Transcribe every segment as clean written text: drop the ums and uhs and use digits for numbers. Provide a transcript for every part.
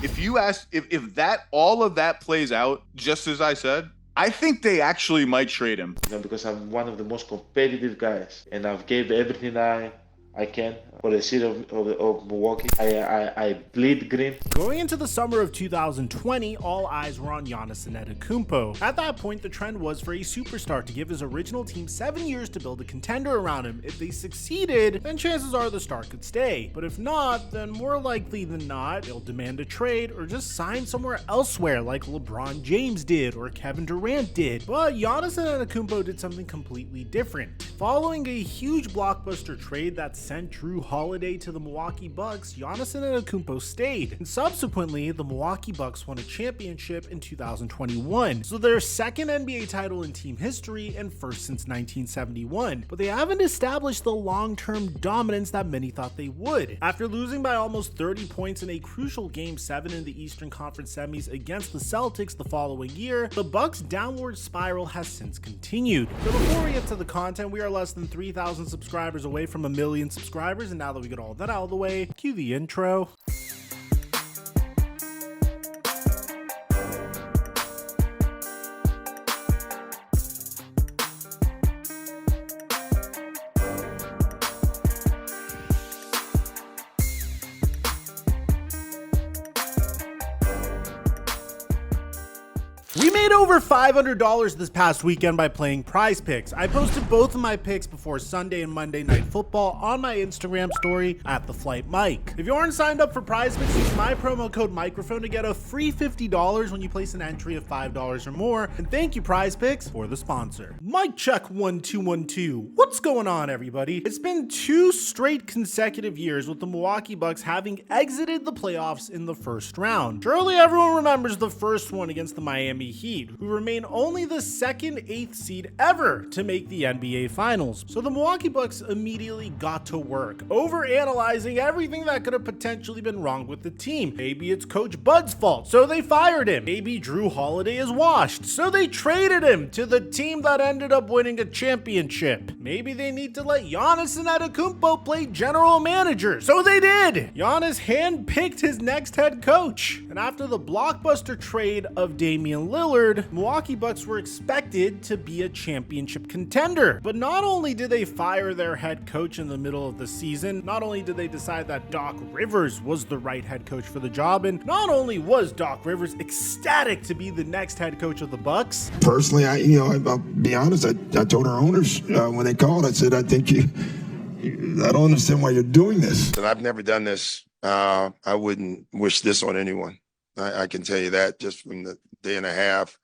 If you ask, if that all of that plays out just as I said, I think they actually might trade him. Because I'm one of the most competitive guys, and I've gave everything I can for the city of Milwaukee. I bleed green. Going into the summer of 2020, all eyes were on Giannis Antetokounmpo. At that point, the trend was for a superstar to give his original team 7 years to build a contender around him. If they succeeded, then chances are the star could stay. But if not, then more likely than not, they'll demand a trade or just sign somewhere elsewhere like LeBron James did or Kevin Durant did. But Giannis Antetokounmpo did something completely different. Following a huge blockbuster trade that sent Drew Holiday to the Milwaukee Bucks, Giannis Antetokounmpo stayed, and subsequently the Milwaukee Bucks won a championship in 2021, so their second NBA title in team history and first since 1971. But they haven't established the long-term dominance that many thought they would. After losing by almost 30 points in a crucial Game 7 in the Eastern Conference semis against the Celtics the following year, the Bucks' downward spiral has since continued. So before we get to the content, we are less than 3,000 subscribers away from 1 million subscribers, and now that we get all that out of the way, cue the intro. We made over $500 this past weekend by playing Prize Picks. I posted both of my picks before Sunday and Monday Night Football on my Instagram story at TheFlightMike. If you aren't signed up for Prize Picks, use my promo code microphone to get a free $50 when you place an entry of $5 or more. And thank you, Prize Picks, for the sponsor. Mic check 1 2 1 2. What's going on, everybody? It's been 2 straight consecutive years with the Milwaukee Bucks having exited the playoffs in the first round. Surely everyone remembers the first one against the Miami Heat, who remain only the second 8th seed ever to make the NBA Finals. So the Milwaukee Bucks immediately got to work, overanalyzing everything that could have potentially been wrong with the team. Maybe it's Coach Bud's fault, so they fired him. Maybe Drew Holiday is washed, so they traded him to the team that ended up winning a championship. Maybe they need to let Giannis Antetokounmpo play general manager, so they did. Giannis handpicked his next head coach. And after the blockbuster trade of Damian Lillard, Milwaukee Bucks were expected to be a championship contender. But not only did they fire their head coach in the middle of the season, not only did they decide that Doc Rivers was the right head coach for the job, and not only was Doc Rivers ecstatic to be the next head coach of the Bucks. Personally, I'll be honest, I told our owners when they called, I said, I don't understand why you're doing this. And I've never done this. I wouldn't wish this on anyone. I can tell you that just from the day and a half.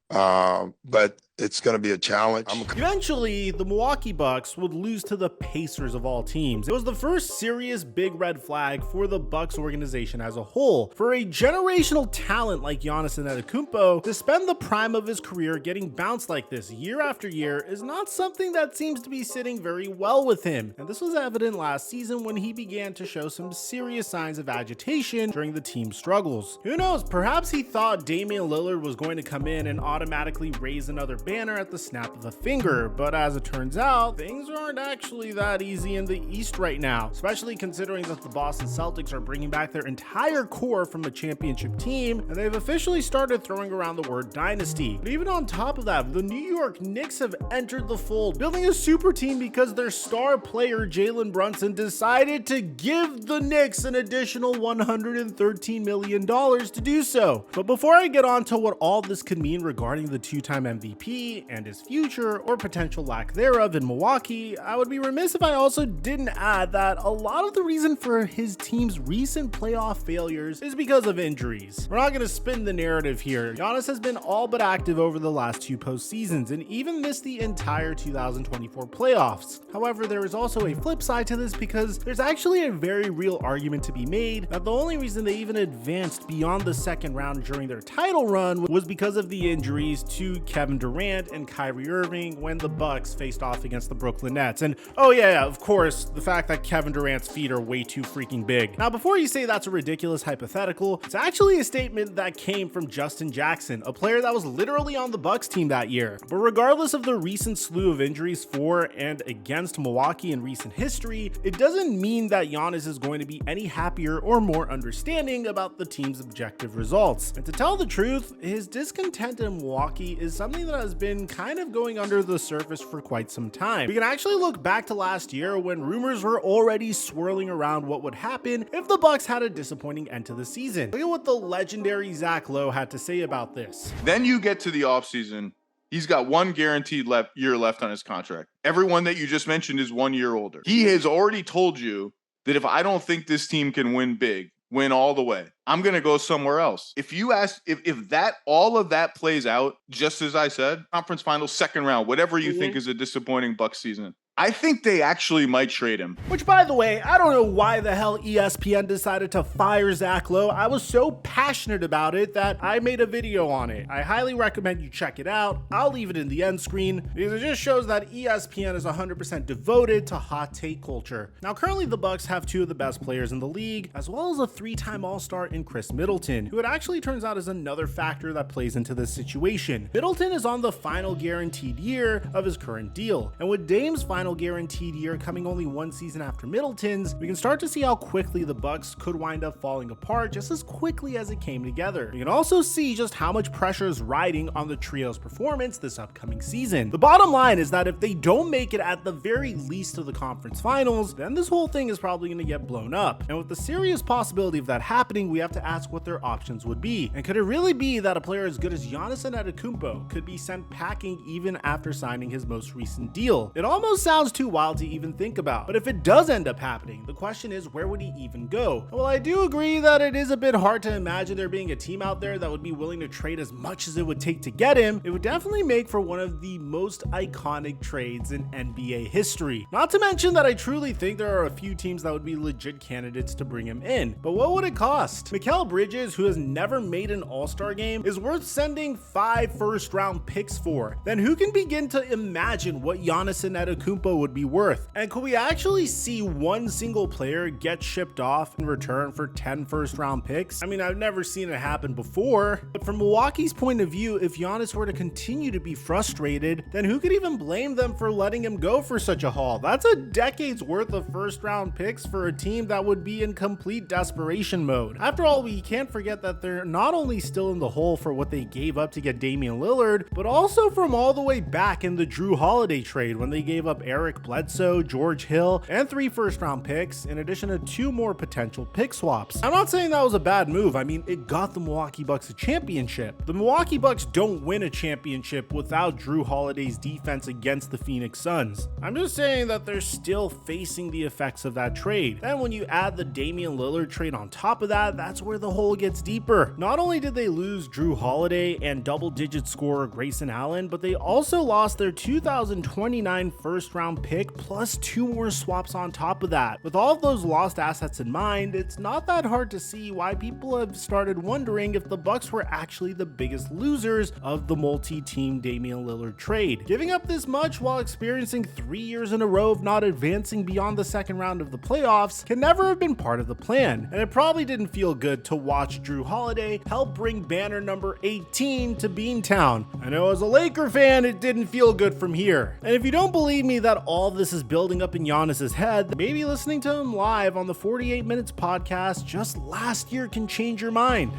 But it's going to be a challenge. Eventually, the Milwaukee Bucks would lose to the Pacers of all teams. It was the first serious big red flag for the Bucks organization as a whole. For a generational talent like Giannis Antetokounmpo to spend the prime of his career getting bounced like this year after year is not something that seems to be sitting very well with him. And this was evident last season when he began to show some serious signs of agitation during the team's struggles. Who knows, perhaps he thought Damian Lillard was going to come in and automatically raise another banner at the snap of a finger, but as it turns out, things aren't actually that easy in the East right now, especially considering that the Boston Celtics are bringing back their entire core from a championship team, and they've officially started throwing around the word dynasty. But even on top of that, the New York Knicks have entered the fold, building a super team because their star player Jalen Brunson decided to give the Knicks an additional $113 million to do so. But before I get on to what all this could mean regarding the two-time MVP and his future or potential lack thereof in Milwaukee, I would be remiss if I also didn't add that a lot of the reason for his team's recent playoff failures is because of injuries. We're not going to spin the narrative here. Giannis has been all but active over the last 2 postseasons and even missed the entire 2024 playoffs. However, there is also a flip side to this because there's actually a very real argument to be made that the only reason they even advanced beyond the second round during their title run was because of the injuries to Kevin Durant Durant and Kyrie Irving when the Bucks faced off against the Brooklyn Nets. And oh yeah, of course, the fact that Kevin Durant's feet are way too freaking big. Now, before you say that's a ridiculous hypothetical, it's actually a statement that came from Justin Jackson, a player that was literally on the Bucks team that year. But regardless of the recent slew of injuries for and against Milwaukee in recent history, it doesn't mean that Giannis is going to be any happier or more understanding about the team's objective results. And to tell the truth, his discontent in Milwaukee is something that has been kind of going under the surface for quite some time. We can actually look back to last year when rumors were already swirling around what would happen if the Bucks had a disappointing end to the season. Look at what the legendary Zach Lowe had to say about this. Then you get to the offseason. He's got one guaranteed year left on his contract. Everyone that you just mentioned is 1 year older. He has already told you that if I don't think this team can win big, win all the way, I'm going to go somewhere else. If you ask, if that, all of that plays out, just as I said, conference finals, second round, whatever you think is a disappointing Bucks season, I think they actually might trade him. Which, by the way, I don't know why the hell ESPN decided to fire Zach Lowe. I was so passionate about it that I made a video on it. I highly recommend you check it out. I'll leave it in the end screen because it just shows that ESPN is 100% devoted to hot take culture. Now, currently the Bucks have two of the best players in the league, as well as a three-time All-Star in Chris Middleton, who it actually turns out is another factor that plays into this situation. Middleton is on the final guaranteed year of his current deal, and with Dame's final guaranteed year coming only one season after Middleton's, we can start to see how quickly the Bucks could wind up falling apart just as quickly as it came together. You can also see just how much pressure is riding on the trio's performance this upcoming season. The bottom line is that if they don't make it at the very least to the conference finals, then this whole thing is probably going to get blown up. And with the serious possibility of that happening, we have to ask what their options would be. And could it really be that a player as good as Giannis Antetokounmpo could be sent packing even after signing his most recent deal? It almost sounds too wild to even think about. But if it does end up happening, the question is, where would he even go? Well, I do agree that it is a bit hard to imagine there being a team out there that would be willing to trade as much as it would take to get him. It would definitely make for one of the most iconic trades in NBA history. Not to mention that I truly think there are a few teams that would be legit candidates to bring him in. But what would it cost? Mikal Bridges, who has never made an All-Star game, is worth sending 5 first-round picks for. Then who can begin to imagine what Giannis Antetokounmpo would be worth? And could we actually see one single player get shipped off in return for 10 first-round picks? I mean, I've never seen it happen before, but from Milwaukee's point of view, if Giannis were to continue to be frustrated, then who could even blame them for letting him go for such a haul? That's a decade's worth of first-round picks for a team that would be in complete desperation mode. After all, we can't forget that they're not only still in the hole for what they gave up to get Damian Lillard, but also from all the way back in the Drew Holiday trade when they gave up Eric Bledsoe, George Hill, and 3 first-round picks, in addition to 2 more potential pick swaps. I'm not saying that was a bad move. I mean, it got the Milwaukee Bucks a championship. The Milwaukee Bucks don't win a championship without Drew Holiday's defense against the Phoenix Suns. I'm just saying that they're still facing the effects of that trade. And when you add the Damian Lillard trade on top of that, that's where the hole gets deeper. Not only did they lose Drew Holiday and double-digit scorer Grayson Allen, but they also lost their 2029 first-round pick plus 2 more swaps on top of that. With all of those lost assets in mind, it's not that hard to see why people have started wondering if the Bucks were actually the biggest losers of the multi-team Damian Lillard trade. Giving up this much while experiencing 3 years in a row of not advancing beyond the second round of the playoffs can never have been part of the plan, and it probably didn't feel good to watch Drew Holiday help bring banner number 18 to Beantown. I know as a Laker fan, it didn't feel good from here. And if you don't believe me that all this is building up in Giannis's head, maybe listening to him live on the 48 Minutes podcast just last year can change your mind.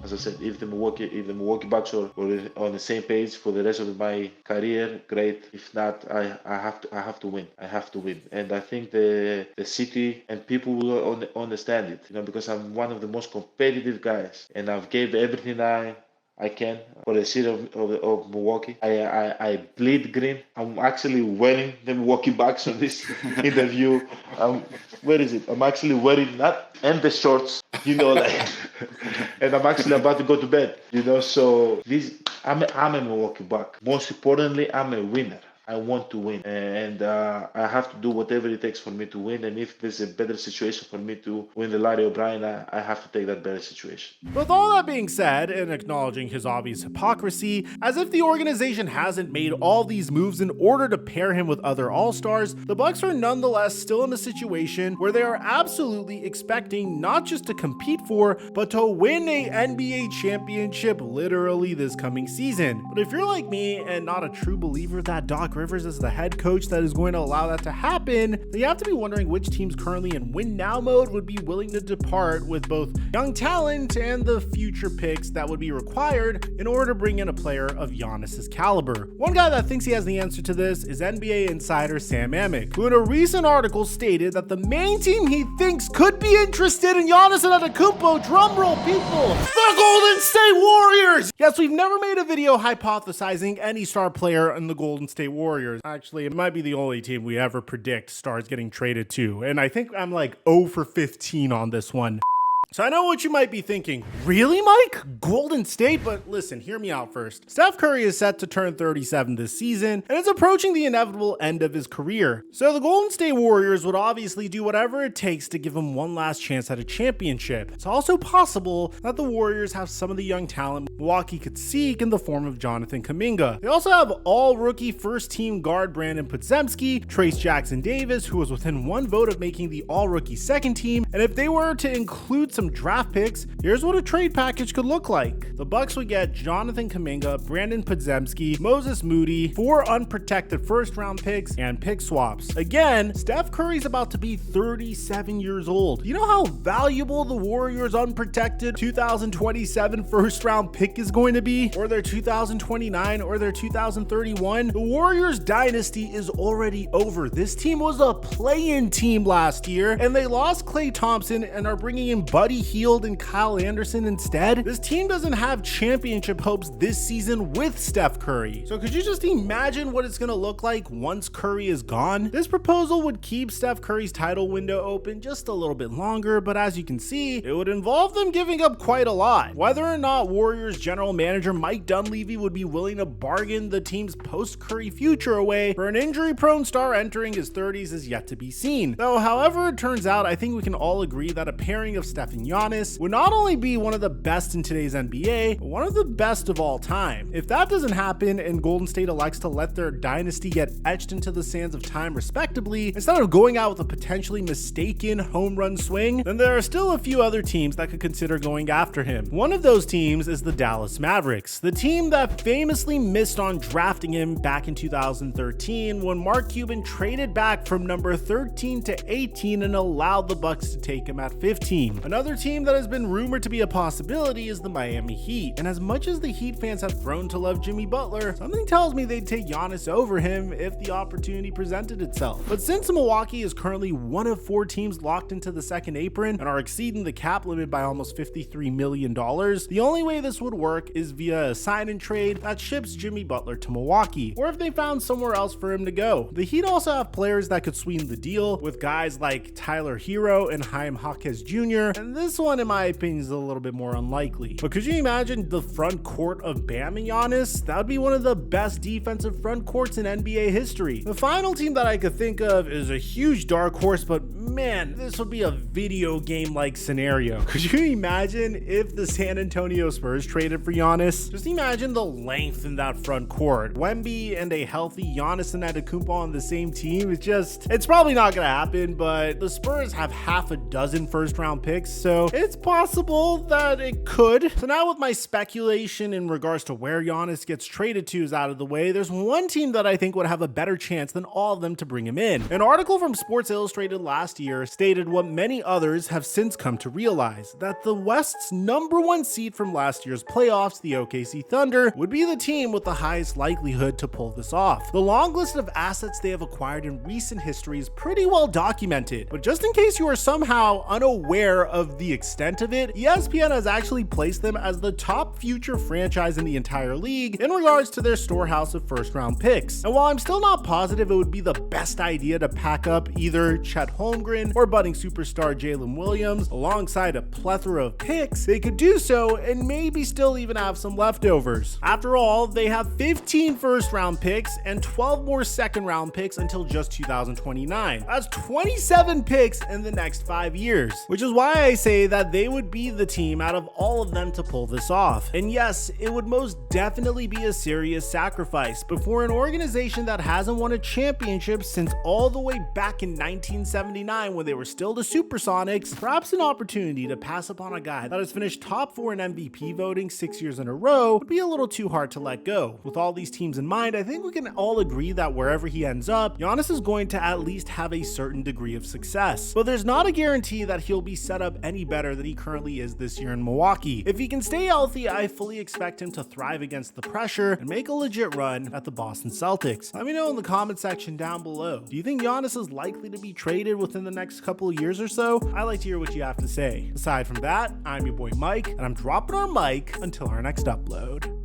As I said, if the Milwaukee Bucks are on the same page for the rest of my career, great. If not, I have to win. I have to win, and I think the city and people will understand it. Because I'm one of the most competitive guys, and I've gave everything I can for the city of Milwaukee. I bleed green. I'm actually wearing the Milwaukee Bucks on this interview. Where is it? I'm actually wearing that and the shorts, and I'm actually about to go to bed, so I'm a Milwaukee Buck. Most importantly, I'm a winner. I want to win, and I have to do whatever it takes for me to win. And if there's a better situation for me to win the Larry O'Brien, I have to take that better situation. With all that being said, and acknowledging his obvious hypocrisy, as if the organization hasn't made all these moves in order to pair him with other all-stars, the Bucks are nonetheless still in a situation where they are absolutely expecting not just to compete for, but to win a NBA championship literally this coming season. But if you're like me and not a true believer that Doc Rivers is the head coach that is going to allow that to happen, then you have to be wondering which teams currently in win now mode would be willing to depart with both young talent and the future picks that would be required in order to bring in a player of Giannis's caliber. One guy that thinks he has the answer to this is NBA insider Sam Amick, who in a recent article stated that the main team he thinks could be interested in Giannis Antetokounmpo, drumroll people, the Golden State Warriors! Yes, we've never made a video hypothesizing any star player in the Golden State Warriors. Actually, it might be the only team we ever predict stars getting traded to, and I think I'm like 0 for 15 on this one. So I know what you might be thinking. Really, Mike? Golden State? But listen, hear me out first. Steph Curry is set to turn 37 this season and is approaching the inevitable end of his career. So the Golden State Warriors would obviously do whatever it takes to give him one last chance at a championship. It's also possible that the Warriors have some of the young talent Milwaukee could seek in the form of Jonathan Kuminga. They also have all-rookie first-team guard Brandon Podziemski, Trace Jackson-Davis, who was within one vote of making the all-rookie second team, and if they were to include some draft picks, here's what a trade package could look like. The Bucks would get Jonathan Kuminga, Brandon Podziemski, Moses Moody, 4 unprotected first-round picks, and pick swaps. Again, Steph Curry's about to be 37 years old. You know how valuable the Warriors' unprotected 2027 first-round pick is going to be? Or their 2029 or their 2031? The Warriors' dynasty is already over. This team was a play-in team last year, and they lost Klay Thompson and are bringing in Buddy Hield and Kyle Anderson instead. This team doesn't have championship hopes this season with Steph Curry. So could you just imagine what it's going to look like once Curry is gone? This proposal would keep Steph Curry's title window open just a little bit longer, but as you can see, it would involve them giving up quite a lot. Whether or not Warriors general manager Mike Dunleavy would be willing to bargain the team's post-Curry future away for an injury-prone star entering his 30s is yet to be seen. Though, however it turns out, I think we can all agree that a pairing of Steph and Giannis would not only be one of the best in today's NBA, but one of the best of all time. If that doesn't happen and Golden State elects to let their dynasty get etched into the sands of time respectably, instead of going out with a potentially mistaken home run swing, then there are still a few other teams that could consider going after him. One of those teams is the Dallas Mavericks, the team that famously missed on drafting him back in 2013 when Mark Cuban traded back from number 13 to 18 and allowed the Bucks to take him at 15. Another team that has been rumored to be a possibility is the Miami Heat, and as much as the Heat fans have grown to love Jimmy Butler, something tells me they'd take Giannis over him if the opportunity presented itself. But since Milwaukee is currently one of 4 teams locked into the second apron and are exceeding the cap limit by almost $53 million, the only way this would work is via a sign and trade that ships Jimmy Butler to Milwaukee, or if they found somewhere else for him to go. The Heat also have players that could sweeten the deal with guys like Tyler Hero and Chaim Jaquez Jr., and this one in my opinion is a little bit more unlikely. But could you imagine the front court of Bam and Giannis? That would be one of the best defensive front courts in NBA history. The final team that I could think of is a huge dark horse, but man, this would be a video game like scenario. Could you imagine if the San Antonio Spurs traded for Giannis? Just imagine the length in that front court. Wemby and a healthy Giannis Antetokounmpo on the same team. It's probably not gonna happen, but the Spurs have half a dozen first round picks, so it's possible that it could. So now with my speculation in regards to where Giannis gets traded to is out of the way, there's one team that I think would have a better chance than all of them to bring him in. An article from Sports Illustrated last year stated what many others have since come to realize, that the West's #1 seed from last year's playoffs, the OKC Thunder, would be the team with the highest likelihood to pull this off. The long list of assets they have acquired in recent history is pretty well documented, but just in case you are somehow unaware of the extent of it, ESPN has actually placed them as the top future franchise in the entire league in regards to their storehouse of first round picks. And while I'm still not positive it would be the best idea to pack up either Chet Holmgren Holmgren or budding superstar Jalen Williams, alongside a plethora of picks, they could do so and maybe still even have some leftovers. After all, they have 15 first-round picks and 12 more second-round picks until just 2029. That's 27 picks in the next 5 years, which is why I say that they would be the team out of all of them to pull this off. And yes, it would most definitely be a serious sacrifice, but for an organization that hasn't won a championship since all the way back in 1979 when they were still the Supersonics, perhaps an opportunity to pass upon a guy that has finished top 4 in MVP voting 6 years in a row would be a little too hard to let go. With all these teams in mind, I think we can all agree that wherever he ends up, Giannis is going to at least have a certain degree of success. But there's not a guarantee that he'll be set up any better than he currently is this year in Milwaukee. If he can stay healthy, I fully expect him to thrive against the pressure and make a legit run at the Boston Celtics. Let me know in the comment section down below. Do you think Giannis is likely to be traded within the next couple of years or so? I'd like to hear what you have to say. Aside from that, I'm your boy Mike, and I'm dropping our mic until our next upload.